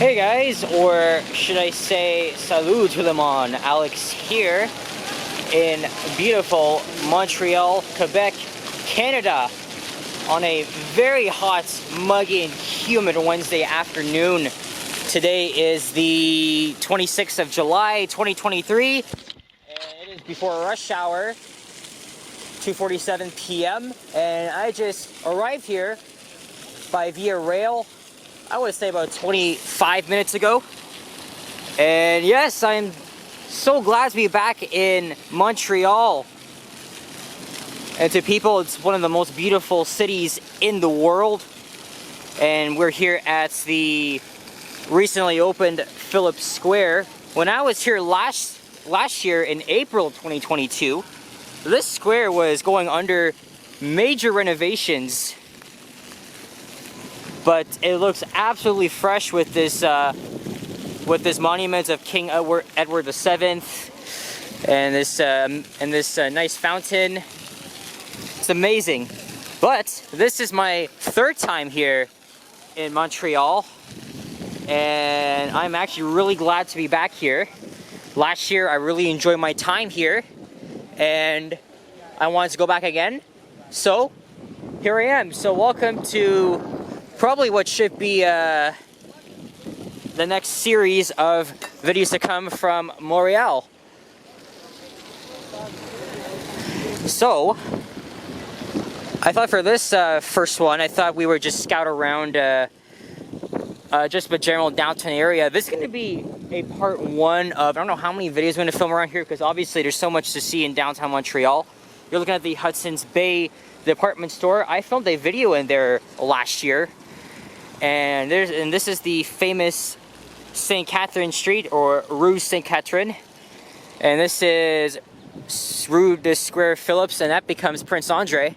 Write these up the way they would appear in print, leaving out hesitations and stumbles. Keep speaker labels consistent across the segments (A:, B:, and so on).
A: Hey guys, or should I say salut to them on Alex here in beautiful Montreal, Quebec, Canada on a very hot, muggy and humid Wednesday afternoon. Today is the 26th of July, 2023, and it is before rush hour, 2:47 p.m. and I just arrived here by via rail, I would say about 25 minutes ago. And yes, I'm so glad to be back in Montreal. And to people, it's one of the most beautiful cities in the world. And we're here at the recently opened Phillips Square. When I was here last year in April of 2022, this square was going under major renovations. But it looks absolutely fresh with this monument of King Edward VII, and this nice fountain. It's amazing. But this is my third time here in Montreal, and I'm actually really glad to be back here. Last year I really enjoyed my time here, and I wanted to go back again. So here I am. So welcome to probably what should be the next series of videos to come from Montreal. So I thought for this first one, I thought we would just scout around just the general downtown area. This is going to be a part one of, I don't know how many videos I'm going to film around here, because obviously there's so much to see in downtown Montreal. You're looking at the Hudson's Bay department store. I filmed a video in there last year. And this is the famous St. Catherine Street, or Rue St. Catherine. And this is Rue de Square Phillips, and that becomes Prince Andre.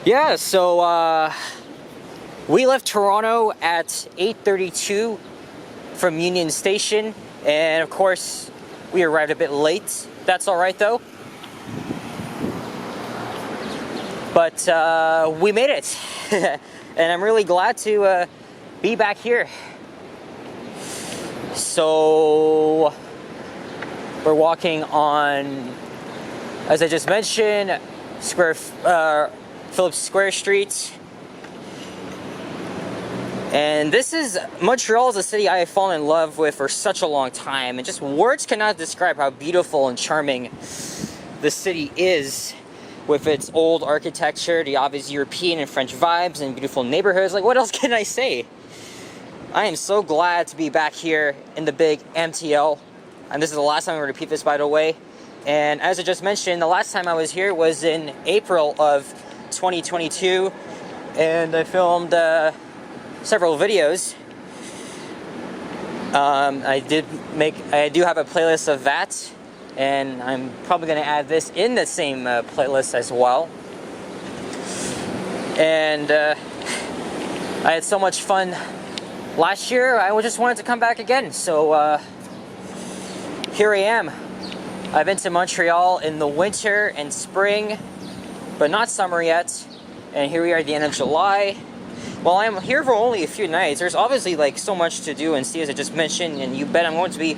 A: Yeah, so we left Toronto at 8:32 from Union Station, and of course we arrived a bit late. That's all right though. But we made it, and I'm really glad to be back here. So we're walking on, as I just mentioned, Phillips Square Street. And this is, Montreal is a city I have fallen in love with for such a long time, and just words cannot describe how beautiful and charming the city is, with its old architecture, the obvious European and French vibes, and beautiful neighborhoods. Like, what else can I say? I am so glad to be back here in the big MTL. And this is the last time I'm going to repeat this, by the way. And as I just mentioned, the last time I was here was in April of 2022. And I filmed several videos. I do have a playlist of that. And I'm probably going to add this in the same playlist as well. And I had so much fun last year, I just wanted to come back again. So here I am. I've been to Montreal in the winter and spring, but not summer yet. And here we are at the end of July. Well, I'm here for only a few nights. There's obviously like so much to do and see, as I just mentioned, and you bet I'm going to be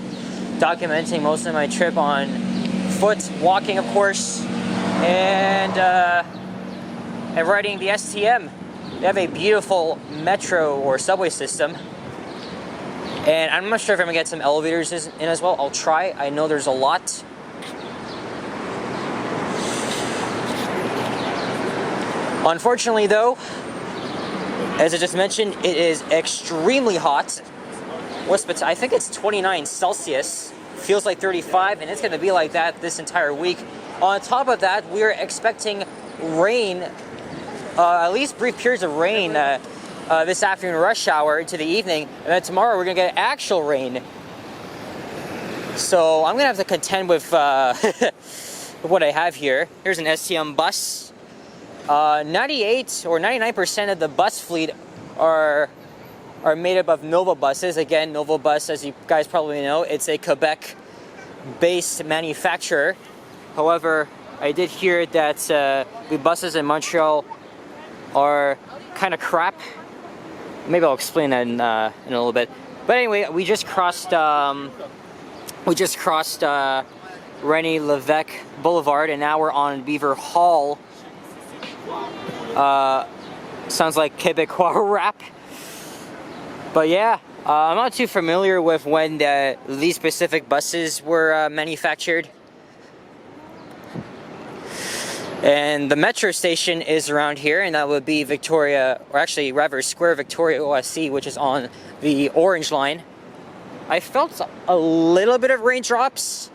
A: documenting most of my trip on foot, walking of course, and riding the STM. They have a beautiful metro or subway system, and I'm not sure if I'm gonna get some elevators in as well. I'll try. I know there's a lot. Unfortunately though, as I just mentioned, it is extremely hot. I think it's 29 Celsius, feels like 35, and it's going to be like that this entire week. On top of that, we're expecting rain, at least brief periods of rain this afternoon rush hour into the evening, and then tomorrow we're going to get actual rain. So I'm going to have to contend with what I have here. Here's an STM bus. 98 or 99% of the bus fleet are made up of Nova buses. Again, Nova Bus, as you guys probably know, it's a Quebec-based manufacturer. However, I did hear that the buses in Montreal are kind of crap. Maybe I'll explain that in a little bit. But anyway, we just crossed René Lévesque Boulevard, and now we're on Beaver Hall. Sounds like Quebecois rap. But yeah, I'm not too familiar with when these specific buses were manufactured. And the metro station is around here, and that would be Victoria, or actually rather Square Victoria OSC, which is on the orange line. I felt a little bit of raindrops,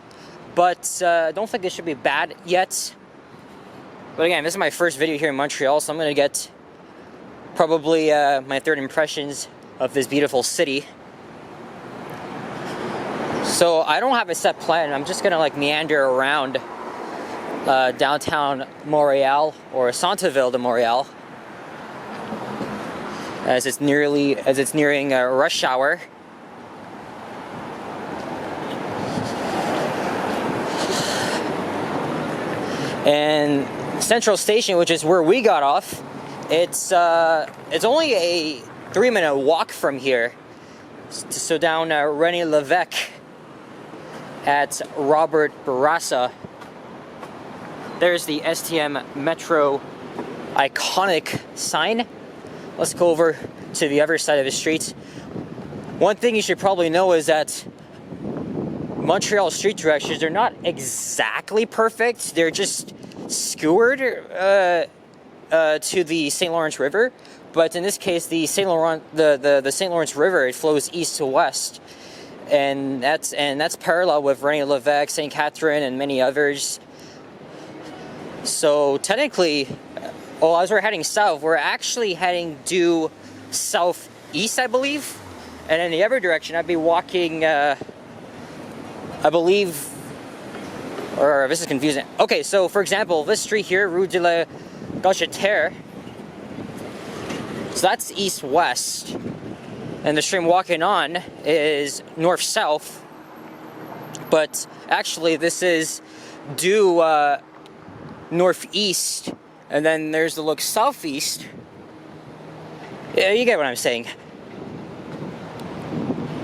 A: but I don't think it should be bad yet. But again, this is my first video here in Montreal, so I'm going to get probably my third impressions of this beautiful city. So I don't have a set plan. I'm just going to like meander around downtown Montreal, or Centre-ville de Montreal, as it's nearing rush hour. And Central Station, which is where we got off, it's only a 3-minute walk from here. So down René Lévesque at Robert Bourassa. There's the STM Metro iconic sign. Let's go over to the other side of the street. One thing you should probably know is that Montreal street directions are not exactly perfect. They're just skewered to the St. Lawrence River. But in this case, the St. Lawrence River, it flows east to west. And that's parallel with René Lévesque, St. Catherine, and many others. So technically, as we're heading south, we're actually heading due southeast, I believe. And in the other direction, I'd be walking, I believe, or this is confusing. Okay, so for example, this street here, Rue de la Gauchetière, so that's east-west. And the street I'm walking on is north-south. But actually, this is due northeast, and then there's the look southeast. Yeah, you get what I'm saying.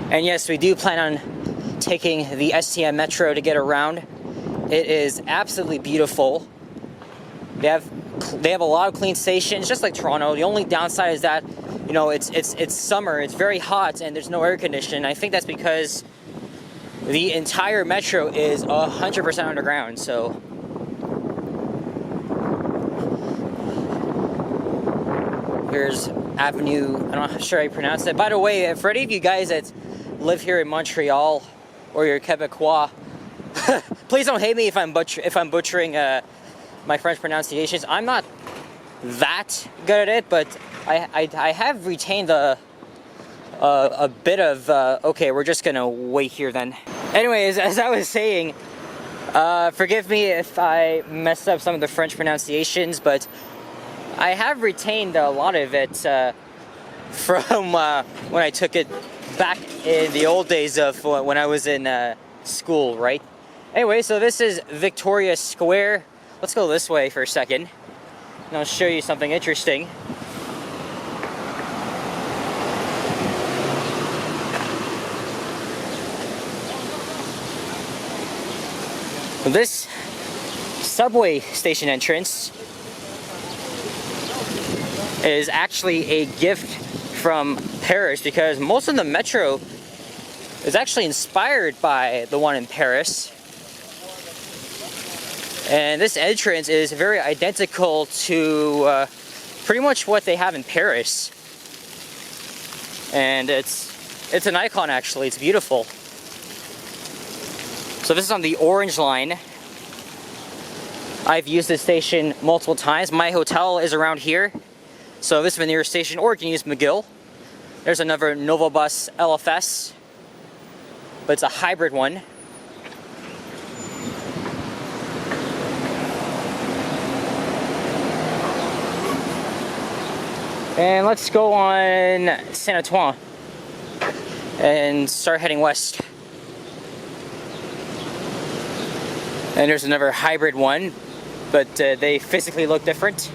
A: And yes, we do plan on taking the STM Metro to get around. It is absolutely beautiful. They have a lot of clean stations, just like Toronto. The only downside is that, you know, it's summer, it's very hot, and there's no air conditioning. I think that's because the entire metro is 100% underground. So here's Avenue, I'm not sure how you pronounce it. By the way, for any of you guys that live here in Montreal, or you're Quebecois, please don't hate me if I'm butchering my French pronunciations. I'm not that good at it, but I have retained a bit of, okay, we're just gonna wait here then. Anyways, as I was saying, forgive me if I messed up some of the French pronunciations, but I have retained a lot of it from when I took it back in the old days of when I was in school, right? Anyway, so this is Victoria Square. Let's go this way for a second, and I'll show you something interesting. This subway station entrance is actually a gift from Paris, because most of the metro is actually inspired by the one in Paris. And this entrance is very identical to pretty much what they have in Paris. And it's an icon, actually. It's beautiful. So this is on the orange line. I've used this station multiple times. My hotel is around here, so this is the nearest station, or you can use McGill. There's another Novobus LFS, but it's a hybrid one. And let's go on Saint Antoine and start heading west. And there's another hybrid one, but they physically look different.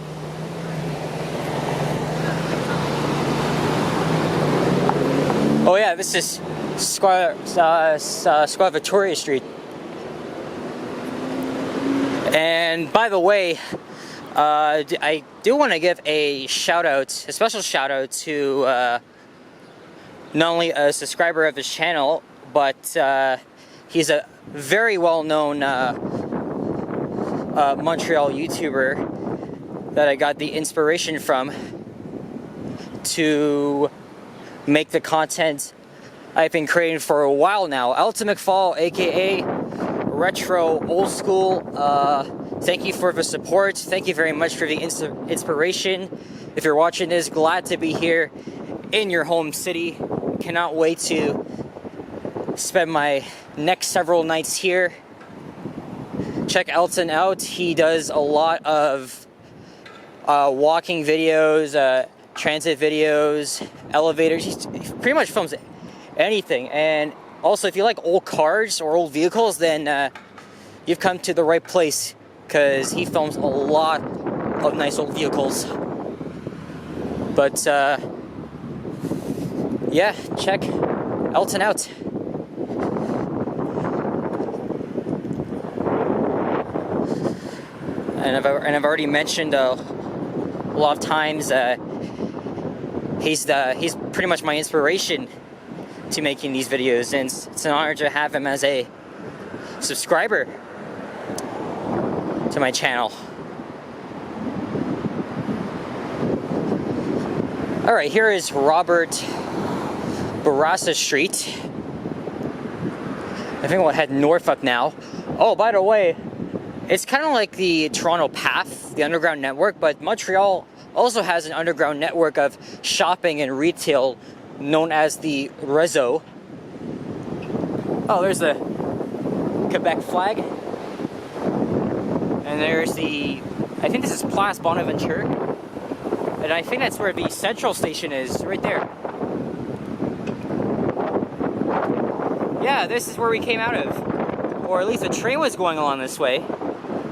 A: yeah, this is Square Victoria Street. And by the way, I do want to give a special shout out to not only a subscriber of his channel, but he's a very well-known Montreal YouTuber that I got the inspiration from to make the content I've been creating for a while now. Elton McFall, aka Retro Old School. Thank you for the support. Thank you very much for the inspiration. If you're watching this, glad to be here in your home city. Cannot wait to spend my next several nights here. Check Elton out. He does a lot of walking videos, transit videos, elevators. He pretty much films anything. And also, if you like old cars or old vehicles, then you've come to the right place, because he films a lot of nice old vehicles. But yeah, check Elton out. And I've already mentioned a lot of times, he's pretty much my inspiration to making these videos, and it's an honor to have him as a subscriber to my channel. Alright, here is Robert Bourassa Street. I think we'll head north up now. Oh, by the way, it's kind of like the Toronto Path, the underground network, but Montreal also has an underground network of shopping and retail known as the Réseau. Oh, there's the Quebec flag. And there's I think this is Place Bonaventure. And I think that's where the central station is, right there. Yeah, this is where we came out of. Or at least the train was going along this way.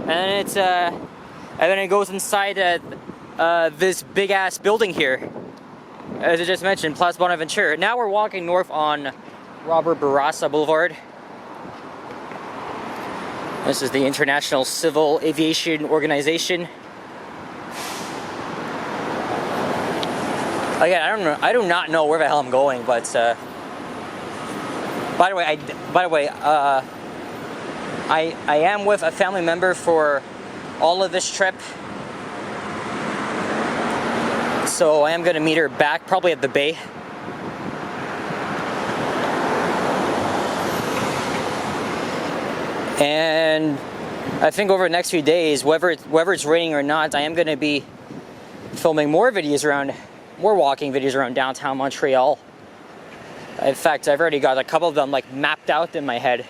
A: And then it goes inside this big ass building here. As I just mentioned, Place Bonaventure. Now we're walking north on Robert Bourassa Boulevard. This is the International Civil Aviation Organization. Again, I do not know where the hell I'm going, but by the way, I am with a family member for all of this trip. So I am going to meet her back, probably at the bay. And I think over the next few days, whether it's raining or not, I am going to be filming more walking videos around downtown Montreal. In fact, I've already got a couple of them like mapped out in my head.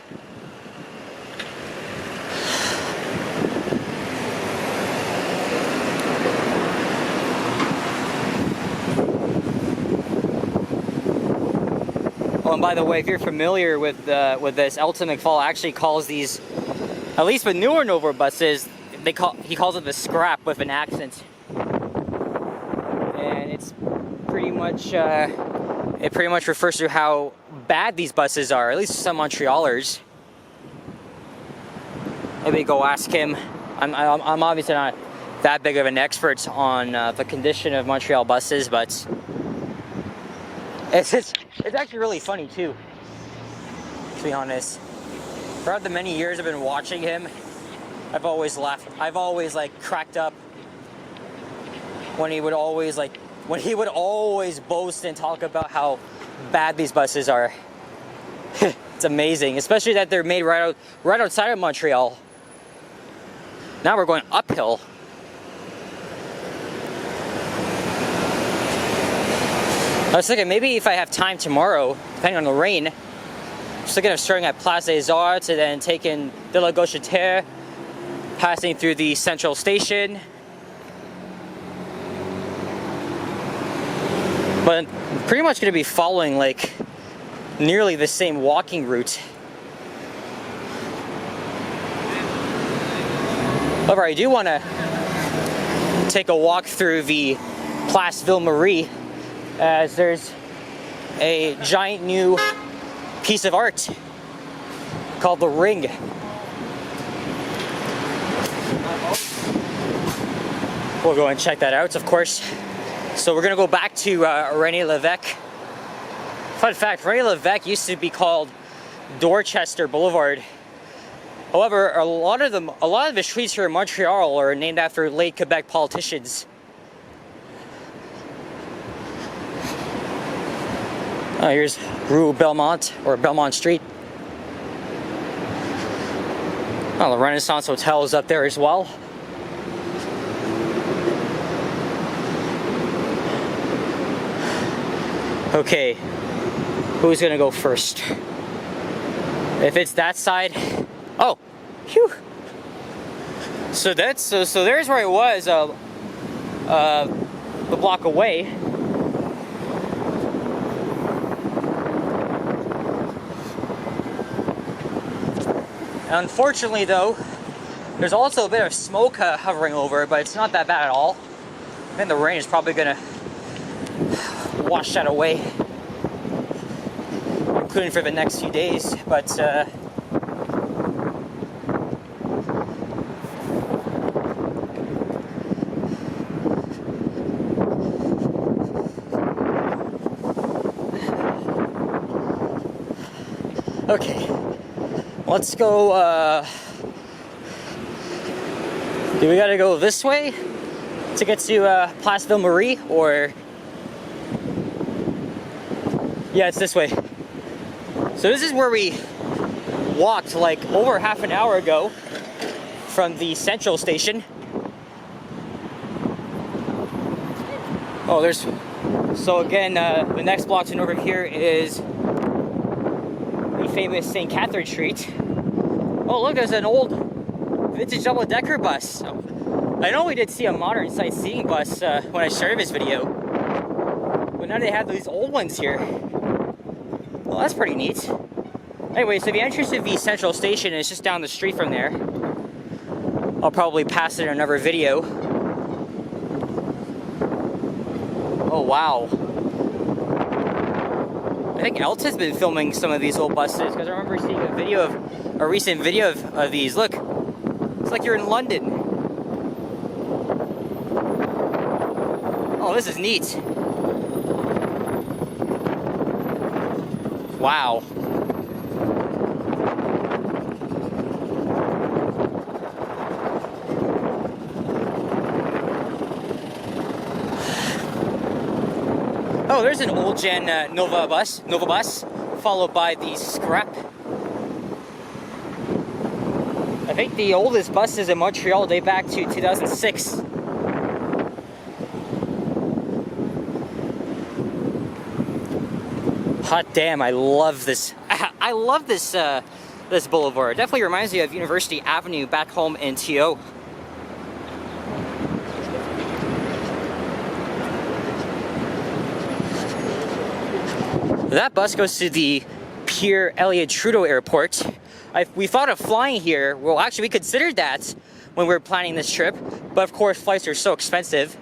A: Oh, and by the way, if you're familiar with this, Elton McFall actually calls these, at least with newer Nova buses, he calls it the scrap with an accent, and it's pretty much it pretty much refers to how bad these buses are, at least some Montrealers. Maybe go ask him. I'm obviously not that big of an expert on the condition of Montreal buses, but it's actually really funny too, to be honest. Throughout the many years I've been watching him, I've always laughed. I've always like cracked up when he would always boast and talk about how bad these buses are. It's amazing, especially that they're made right outside of Montreal. Now we're going uphill. I was thinking maybe if I have time tomorrow, depending on the rain, just looking at starting at Place des Arts and then taking de la Gauchetière, passing through the central station. But I'm pretty much going to be following like nearly the same walking route. However, I do want to take a walk through the Place Ville Marie, as there's a giant new piece of art called the Ring. We'll go and check that out, of course. So we're gonna go back to René Lévesque. Fun fact, René Lévesque used to be called Dorchester Boulevard. However, a lot of the streets here in Montreal are named after late Quebec politicians. Here's Rue Belmont, or Belmont Street. Oh, the Renaissance Hotel is up there as well. Okay, who's gonna go first? If it's that side, oh, phew. So there's where I was, the block away. Unfortunately, though, there's also a bit of smoke hovering over it, but it's not that bad at all. I think the rain is probably gonna wash that away, including for the next few days, but okay, let's go, do we gotta go this way to get to Place Ville Marie, or? Yeah, it's this way. So this is where we walked like over half an hour ago from the central station. Oh, so again, the next block to over here is the famous St. Catherine Street. Oh look, there's an old vintage double-decker bus. I know we did see a modern sightseeing bus when I started this video, but now they have these old ones here. Well, that's pretty neat. Anyway, so the entrance to the central station is just down the street from there. I'll probably pass it in another video. Oh, wow. I think Elt has been filming some of these old buses, because I remember seeing a recent video of these. Look, it's like you're in London. Oh, this is neat. Wow. Oh, there's an old gen Nova bus, followed by the Scrap. I think the oldest buses in Montreal date back to 2006. Hot damn, I love this. I love this this boulevard. It definitely reminds me of University Avenue back home in TO. That bus goes to the Pierre Elliott Trudeau Airport. We thought of flying here. Well, actually, we considered that when we were planning this trip, but of course, flights are so expensive,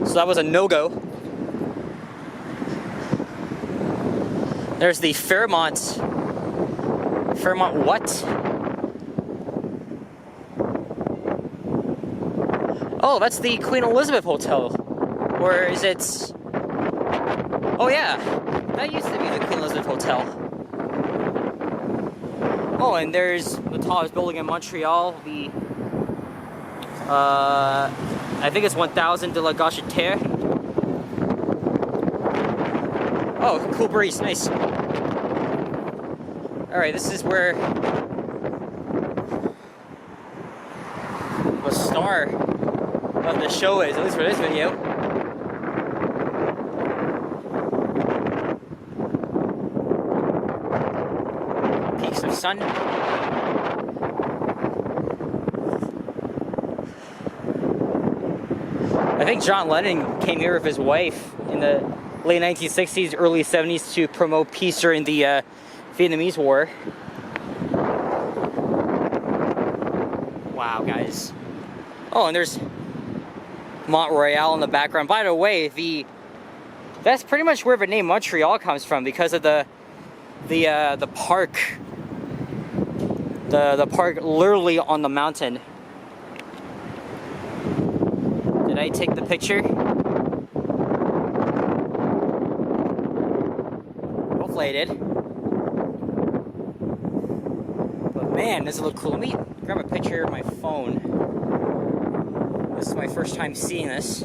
A: so that was a no-go. There's the Fairmont what? Oh, that's the Queen Elizabeth Hotel. Or is it? Oh yeah, that used to be the Queen Elizabeth Hotel. Oh, and there's the tallest building in Montreal, the I think it's 1000 de la Gauchetière. Oh, cool breeze, nice. Alright, this is where the star of the show is, at least for this video. Peaks of sun. I think John Lennon came here with his wife in the late 1960s, early 70s to promote peace during the Vietnamese War. Wow, guys. Oh, and there's Montreal in the background. By the way, the That's pretty much where the name Montreal comes from, because of the park. The park literally on the mountain. Did I take the picture? Hopefully I did. But man, this looks cool. Let me grab a picture of my phone. This is my first time seeing this.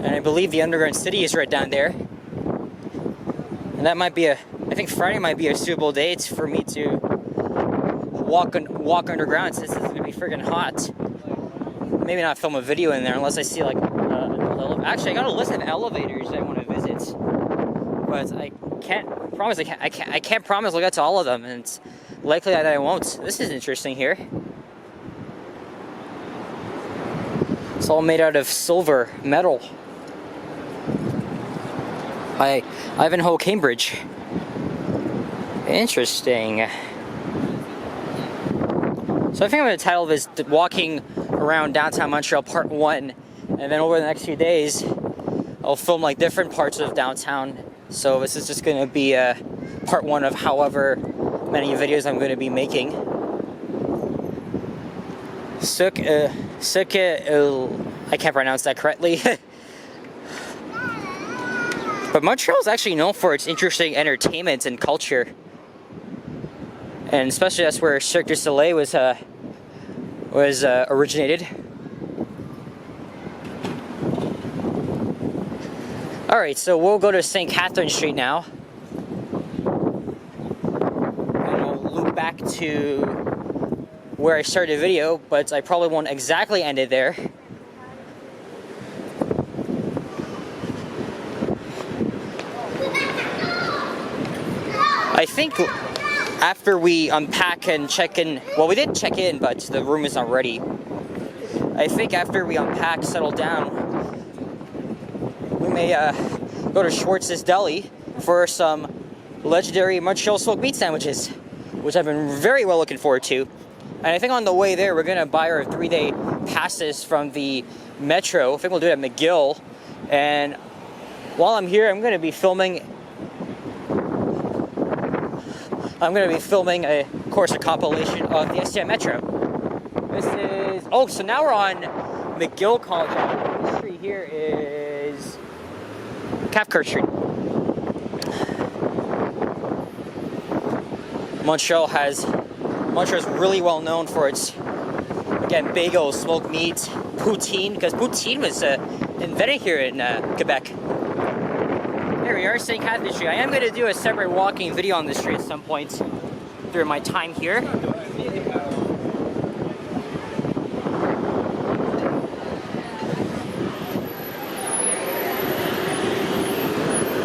A: And I believe the underground city is right down there. And that might be I think Friday might be a suitable day for me to walk underground, since it's gonna be friggin' hot. Maybe not film a video in there unless I see like actually I got a list of elevators I want to visit, but I can't promise I can't promise I'll get to all of them, and it's likely that I won't. This is interesting here. It's all made out of silver metal. Ivanhoe, Cambridge. Interesting. So I think I'm going to title this Walking Around Downtown Montreal Part 1, and then over the next few days I'll film like different parts of downtown. So this is just going to be Part 1 of however many videos I'm going to be making. I can't pronounce that correctly. But Montreal is actually known for its interesting entertainment and culture. And especially that's where Cirque du Soleil was originated. Alright, so we'll go to St. Catherine Street now. And we'll loop back to where I started the video, but I probably won't exactly end it there. I think after we unpack and check in, well, we did check in, but the room is not ready. I think after we unpack, settle down, we may go to Schwartz's Deli for some legendary Montreal smoked meat sandwiches, which I've been very well looking forward to. And I think on the way there, we're gonna buy our 3-day passes from the Metro. I think we'll do it at McGill. And while I'm here, I'm gonna be filming of course, a compilation of the STM Metro. This is, oh, so now we're on McGill College. The street here is Cathcart Street. Montreal's really well known for its, again, bagels, smoked meat, poutine, because poutine was invented here in Quebec. Here we are, St. Catherine Street. I am going to do a separate walking video on this street at some point during my time here. I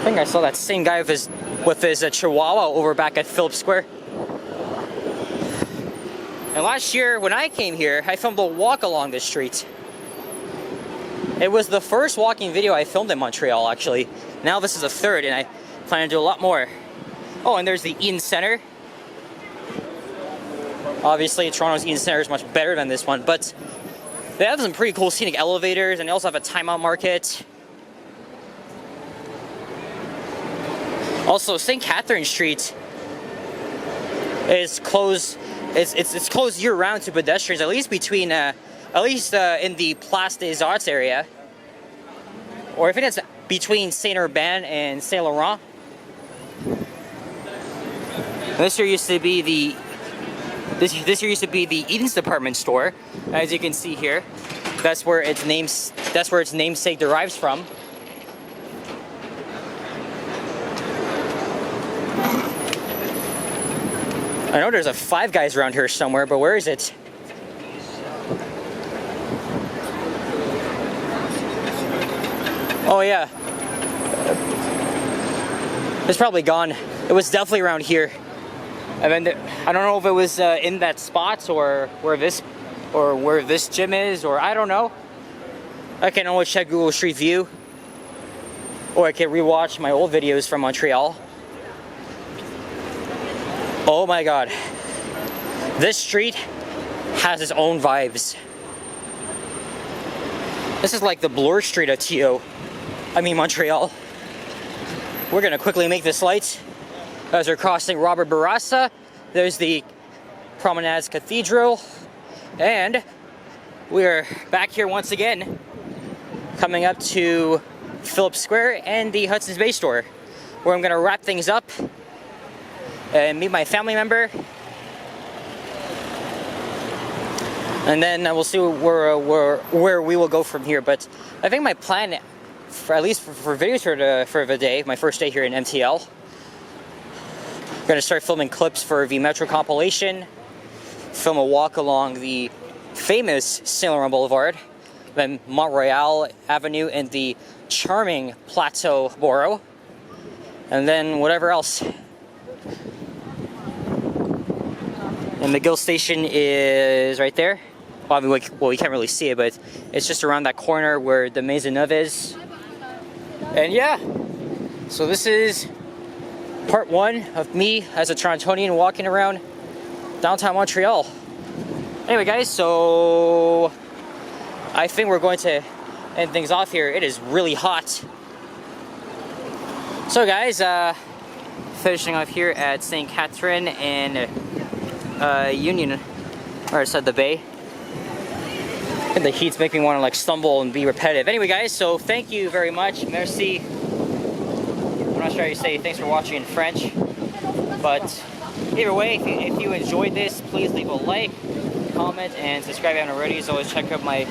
A: think I saw that same guy with his Chihuahua over back at Phillips Square. And last year when I came here, I filmed a walk along this street. It was the first walking video I filmed in Montreal, actually. Now this is the third, and I plan to do a lot more. Oh, and there's the Eaton Center. Obviously, Toronto's Eaton Center is much better than this one, but they have some pretty cool scenic elevators, and they also have a timeout market. Also, St. Catherine Street is closed. It's closed year-round to pedestrians, at least between in the Place des Arts area, or I think it's between Saint Urbain and Saint Laurent. This here used to be the Eaton's department store. As you can see here, that's where its namesake derives from. I know there's a Five Guys around here somewhere, but where is it? Oh yeah, it's probably gone. It was definitely around here. I mean, I don't know if it was in that spot or where this gym is, or I don't know. I can always check Google Street View, or I can rewatch my old videos from Montreal. Oh my God, this street has its own vibes. This is like the Bloor Street of Montreal. We're gonna quickly make this light as we're crossing Robert Bourassa. There's the Promenades Cathedral, and we're back here once again, coming up to Phillips Square and the Hudson's Bay store, where I'm gonna wrap things up and meet my family member. And then we'll see where we will go from here. But I think my plan, at least for videos for the day, my first day here in MTL, I'm going to start filming clips for the Metro compilation, film a walk along the famous Saint Laurent Boulevard, then Montreal Avenue and the charming Plateau Borough, and then whatever else. And McGill Station is right there. Well, I mean, well, you can't really see it, but it's just around that corner where the Maisonneuve is. And yeah, so this is part one of me as a Torontonian walking around downtown Montreal. Anyway, guys, so I think we're going to end things off here. It is really hot. So, guys, finishing off here at St. Catherine and Union, or outside the Bay. And the heat's making me want to like stumble and be repetitive. Anyway, guys, so thank you very much. Merci. I'm not sure how you say thanks for watching in French. But either way, if you enjoyed this, please leave a like, comment, and subscribe if you haven't already. So always check out my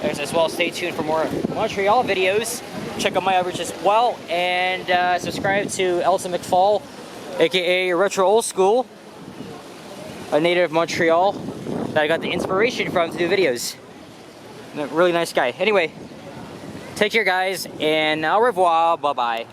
A: as well. Stay tuned for more Montreal videos. Check out my average as well. And subscribe to Elton McFall, aka Retro Old School, a native of Montreal that I got the inspiration from to do videos. Really nice guy. Anyway, take care, guys, and au revoir. Bye-bye.